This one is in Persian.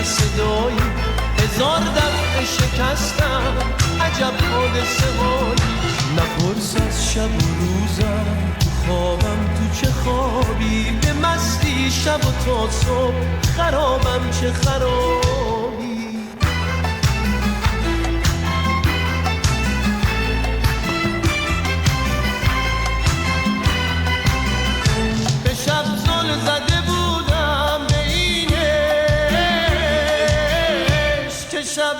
صدایی، هزار دفعه شکستم عجب حادثه هایی. نپرس از شب و روزم، تو خوابم تو چه خوابی، به مستی شب و تا صبح خرابم چه خرابی. به شب زل زده بودم به این عشق که شب